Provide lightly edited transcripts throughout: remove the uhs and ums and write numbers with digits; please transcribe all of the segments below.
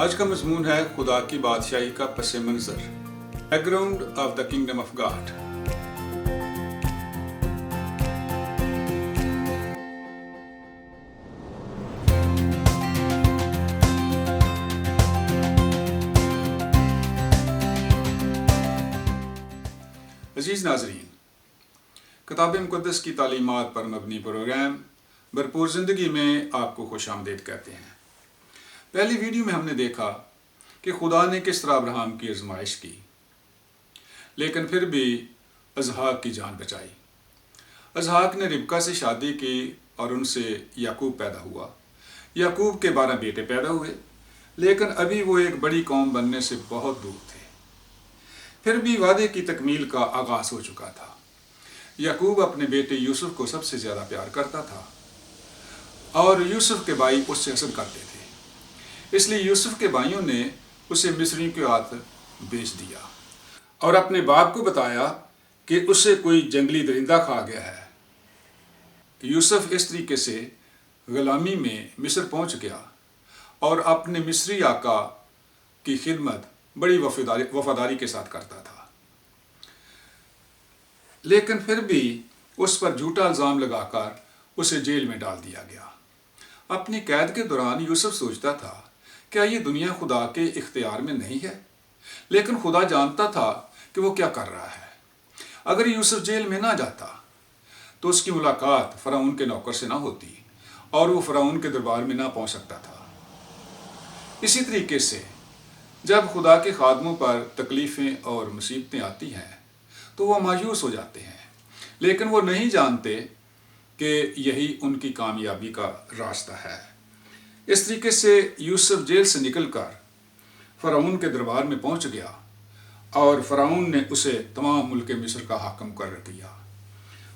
آج کا مضمون ہے خدا کی بادشاہی کا پس منظر، background of the kingdom of God. عزیز ناظرین، کتاب مقدس کی تعلیمات پر مبنی پروگرام بھرپور زندگی میں آپ کو خوش آمدید کہتے ہیں۔ پہلی ویڈیو میں ہم نے دیکھا کہ خدا نے کس طرح ابراہیم کی آزمائش کی، لیکن پھر بھی اسحاق کی جان بچائی۔ اسحاق نے ربکہ سے شادی کی اور ان سے یعقوب پیدا ہوا۔ یعقوب کے 12 بیٹے پیدا ہوئے، لیکن ابھی وہ ایک بڑی قوم بننے سے بہت دور تھے۔ پھر بھی وعدے کی تکمیل کا آغاز ہو چکا تھا۔ یعقوب اپنے بیٹے یوسف کو سب سے زیادہ پیار کرتا تھا اور یوسف کے بھائی اس سے حسد کرتے تھے، اس لیے یوسف کے بھائیوں نے اسے مصریوں کے ہاتھ بیچ دیا اور اپنے باپ کو بتایا کہ اسے کوئی جنگلی درندہ کھا گیا ہے۔ یوسف اس طریقے سے غلامی میں مصر پہنچ گیا اور اپنے مصری آقا کی خدمت بڑی وفاداری کے ساتھ کرتا تھا، لیکن پھر بھی اس پر جھوٹا الزام لگا کر اسے جیل میں ڈال دیا گیا۔ اپنی قید کے دوران یوسف سوچتا تھا، کیا یہ دنیا خدا کے اختیار میں نہیں ہے؟ لیکن خدا جانتا تھا کہ وہ کیا کر رہا ہے۔ اگر یوسف جیل میں نہ جاتا تو اس کی ملاقات فرعون کے نوکر سے نہ ہوتی اور وہ فرعون کے دربار میں نہ پہنچ سکتا تھا۔ اسی طریقے سے جب خدا کے خادموں پر تکلیفیں اور مصیبتیں آتی ہیں تو وہ مایوس ہو جاتے ہیں، لیکن وہ نہیں جانتے کہ یہی ان کی کامیابی کا راستہ ہے۔ اس طریقے سے یوسف جیل سے نکل کر فرعون کے دربار میں پہنچ گیا اور فرعون نے اسے تمام ملک مصر کا حاکم مقرر کیا۔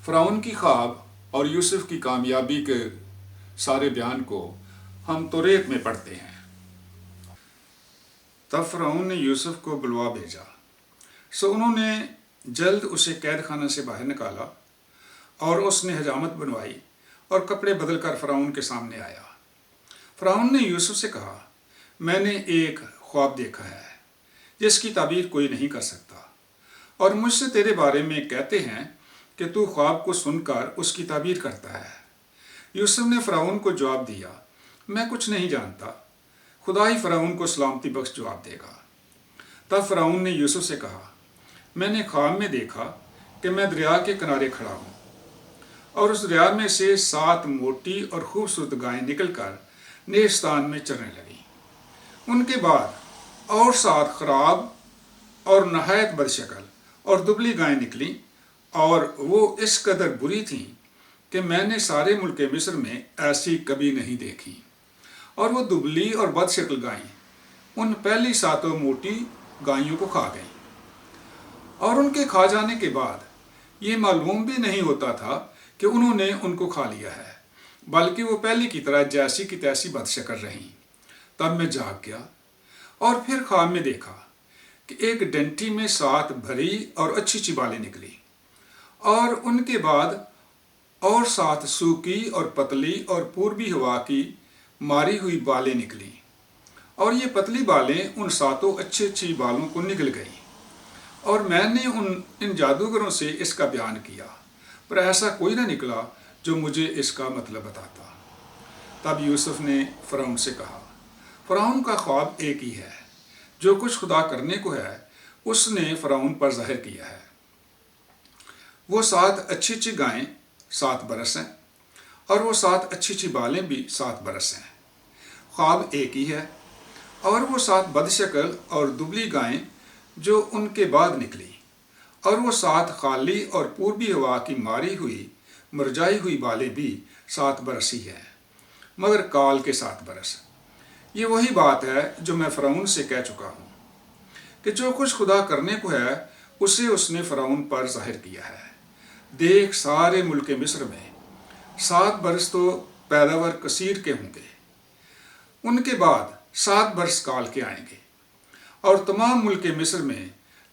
فرعون کی خواب اور یوسف کی کامیابی کے سارے بیان کو ہم توریت میں پڑھتے ہیں۔ تب فرعون نے یوسف کو بلوا بھیجا، سو انہوں نے جلد اسے قید خانہ سے باہر نکالا اور اس نے حجامت بنوائی اور کپڑے بدل کر فرعون کے سامنے آیا۔ فرعون نے یوسف سے کہا، میں نے ایک خواب دیکھا ہے جس کی تعبیر کوئی نہیں کر سکتا، اور مجھ سے تیرے بارے میں کہتے ہیں کہ تو خواب کو سن کر اس کی تعبیر کرتا ہے۔ یوسف نے فرعون کو جواب دیا، میں کچھ نہیں جانتا، خدا ہی فرعون کو سلامتی بخش جواب دے گا۔ تب فرعون نے یوسف سے کہا، میں نے خواب میں دیکھا کہ میں دریا کے کنارے کھڑا ہوں اور اس دریا میں سے 7 موٹی اور خوبصورت گائیں نکل کر نیستان میں چرنے لگیں۔ ان کے بعد اور 7 خراب اور نہایت بدشکل اور دبلی گائیں نکلیں، اور وہ اس قدر بری تھیں کہ میں نے سارے ملک مصر میں ایسی کبھی نہیں دیکھی۔ اور وہ دبلی اور بدشکل گائیں ان پہلی 7 موٹی گائیوں کو کھا گئیں، اور ان کے کھا جانے کے بعد یہ معلوم بھی نہیں ہوتا تھا کہ انہوں نے ان کو کھا لیا ہے، بلکہ وہ پہلی کی طرح جیسی کی تیسی بدشکل رہیں۔ تب میں جاگ گیا اور پھر خواب میں دیکھا کہ ایک ڈنٹی میں 7 بھری اور اچھی بالیں نکلی، اور ان کے بعد اور 7 سوکھی اور پتلی اور پوربی ہوا کی ماری ہوئی بالیں نکلیں، اور یہ پتلی بالیں ان 7 اچھی بالوں کو نگل گئیں۔ اور میں نے ان جادوگروں سے اس کا بیان کیا، پر ایسا کوئی نہ نکلا جو مجھے اس کا مطلب بتاتا۔ تب یوسف نے فرعون سے کہا، فرعون کا خواب ایک ہی ہے، جو کچھ خدا کرنے کو ہے اس نے فرعون پر ظاہر کیا ہے۔ وہ 7 اچھی گائیں 7 برس ہیں، اور وہ 7 اچھی بالیں بھی 7 برس ہیں۔ خواب ایک ہی ہے، اور وہ 7 بدشکل اور دبلی گائیں جو ان کے بعد نکلی، اور وہ 7 خالی اور پوربی ہوا کی ماری ہوئی مرجائی ہوئی بالیں بھی 7 برس ہی ہیں، مگر کال کے 7 برس۔ یہ وہی بات ہے جو میں فرعون سے کہہ چکا ہوں کہ جو کچھ خدا کرنے کو ہے اسے اس نے فرعون پر ظاہر کیا ہے۔ دیکھ، سارے ملک مصر میں 7 برس تو پیداوار کثیر کے ہوں گے، ان کے بعد 7 برس کال کے آئیں گے، اور تمام ملک مصر میں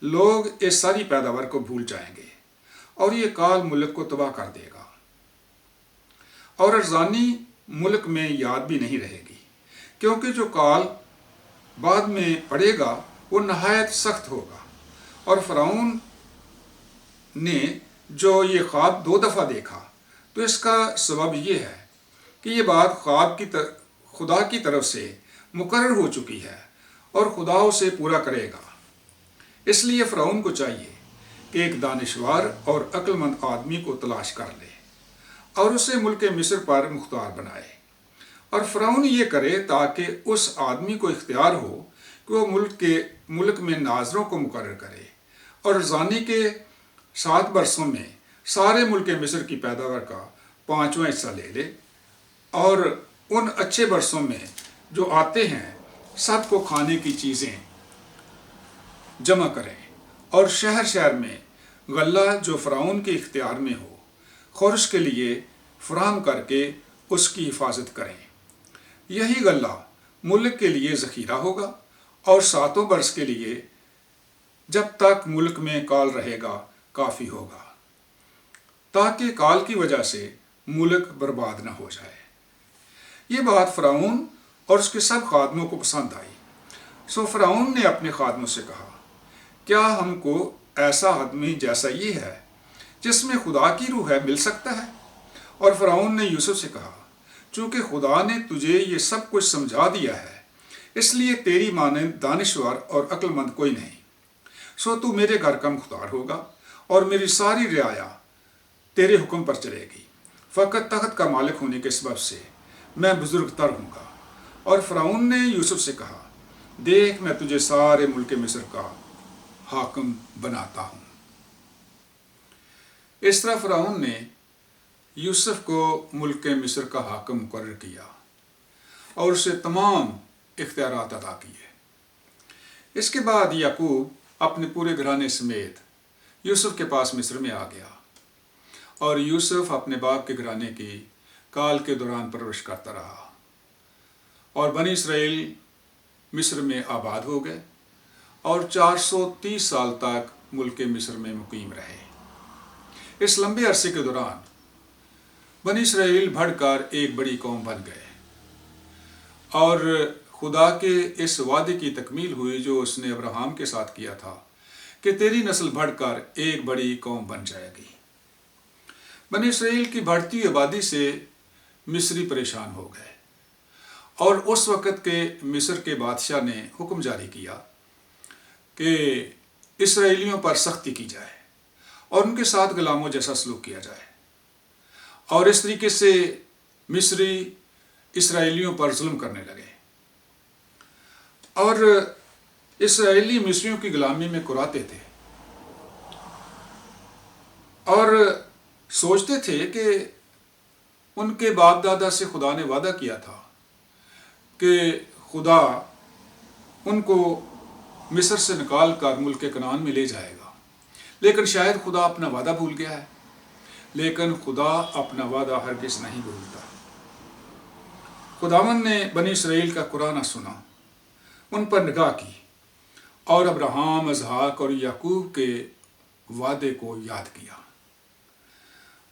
لوگ اس ساری پیداوار کو بھول جائیں گے، اور یہ کال ملک کو تباہ کر دے گا، اور ارزانی ملک میں یاد بھی نہیں رہے گی، کیونکہ جو کال بعد میں پڑے گا وہ نہایت سخت ہوگا۔ اور فرعون نے جو یہ خواب 2 دفعہ دیکھا تو اس کا سبب یہ ہے کہ یہ بات خواب خدا کی طرف سے مقرر ہو چکی ہے اور خدا اسے پورا کرے گا۔ اس لیے فرعون کو چاہیے کہ ایک دانشور اور عقل مند آدمی کو تلاش کر لے اور اسے ملک مصر پر مختار بنائے، اور فرعون یہ کرے تاکہ اس آدمی کو اختیار ہو کہ وہ ملک میں ناظروں کو مقرر کرے اور رضانی کے 7 برسوں میں سارے ملک مصر کی پیداوار کا 5واں حصہ لے لے، اور ان اچھے برسوں میں جو آتے ہیں سب کو کھانے کی چیزیں جمع کریں، اور شہر شہر میں غلہ جو فرعون کے اختیار میں ہو خورش کے لیے فراہم کر کے اس کی حفاظت کریں۔ یہی غلہ ملک کے لیے ذخیرہ ہوگا اور 7 برس کے لیے جب تک ملک میں کال رہے گا کافی ہوگا، تاکہ کال کی وجہ سے ملک برباد نہ ہو جائے۔ یہ بات فرعون اور اس کے سب خادموں کو پسند آئی، سو فرعون نے اپنے خادموں سے کہا، کیا ہم کو ایسا آدمی جیسا یہ ہے جس میں خدا کی روح ہے مل سکتا ہے؟ اور فرعون نے یوسف سے کہا، چونکہ خدا نے تجھے یہ سب کچھ سمجھا دیا ہے اس لیے تیری مانند دانشور اور عقل مند کوئی نہیں، سو تو میرے گھر کا مختار ہوگا اور میری ساری رعایا تیرے حکم پر چلے گی، فقط تخت کا مالک ہونے کے سبب سے میں بزرگ تر ہوں گا۔ اور فرعون نے یوسف سے کہا، دیکھ میں تجھے سارے ملک مصر کا حاکم بناتا ہوں۔ اس طرح فرعون نے یوسف کو ملک مصر کا حاکم مقرر کیا اور اسے تمام اختیارات عطا کیے۔ اس کے بعد یعقوب اپنے پورے گھرانے سمیت یوسف کے پاس مصر میں آ گیا، اور یوسف اپنے باپ کے گھرانے کی کال کے دوران پرورش کرتا رہا، اور بنی اسرائیل مصر میں آباد ہو گئے اور 430 سال تک ملک مصر میں مقیم رہے۔ اس لمبے عرصے کے دوران بنی اسرائیل بڑھ کر ایک بڑی قوم بن گئے، اور خدا کے اس وعدے کی تکمیل ہوئی جو اس نے ابراہیم کے ساتھ کیا تھا کہ تیری نسل بڑھ کر ایک بڑی قوم بن جائے گی۔ بنی اسرائیل کی بڑھتی آبادی سے مصری پریشان ہو گئے، اور اس وقت کے مصر کے بادشاہ نے حکم جاری کیا کہ اسرائیلیوں پر سختی کی جائے اور ان کے ساتھ غلاموں جیسا سلوک کیا جائے، اور اس طریقے سے مصری اسرائیلیوں پر ظلم کرنے لگے، اور اسرائیلی مصریوں کی غلامی میں کراتے تھے اور سوچتے تھے کہ ان کے باپ دادا سے خدا نے وعدہ کیا تھا کہ خدا ان کو مصر سے نکال کر ملک کنعان میں لے جائے گا، لیکن شاید خدا اپنا وعدہ بھول گیا ہے، لیکن خدا اپنا وعدہ ہرگز نہیں بھولتا۔ خداوند نے بنی اسرائیل کا قرآن سنا، ان پر نگاہ کی اور ابراہیم، اسحاق اور یعقوب کے وعدے کو یاد کیا،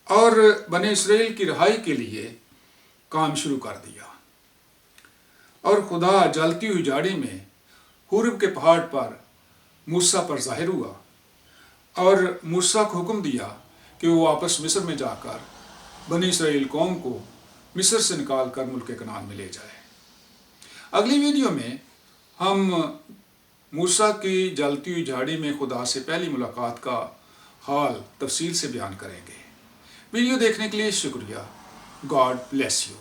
اور بنی اسرائیل کی رہائی کے لیے کام شروع کر دیا۔ اور خدا جلتی ہوئی جھاڑی میں حورب کے پہاڑ پر موسیٰ پر ظاہر ہوا اور موسیٰ کو حکم دیا کہ وہ واپس مصر میں جا کر بنی اسرائیل قوم کو مصر سے نکال کر ملک کنعان میں لے جائے۔ اگلی ویڈیو میں ہم موسیٰ کی جلتی ہوئی جھاڑی میں خدا سے پہلی ملاقات کا حال تفصیل سے بیان کریں گے۔ ویڈیو دیکھنے کے لیے شکریہ۔ God bless you.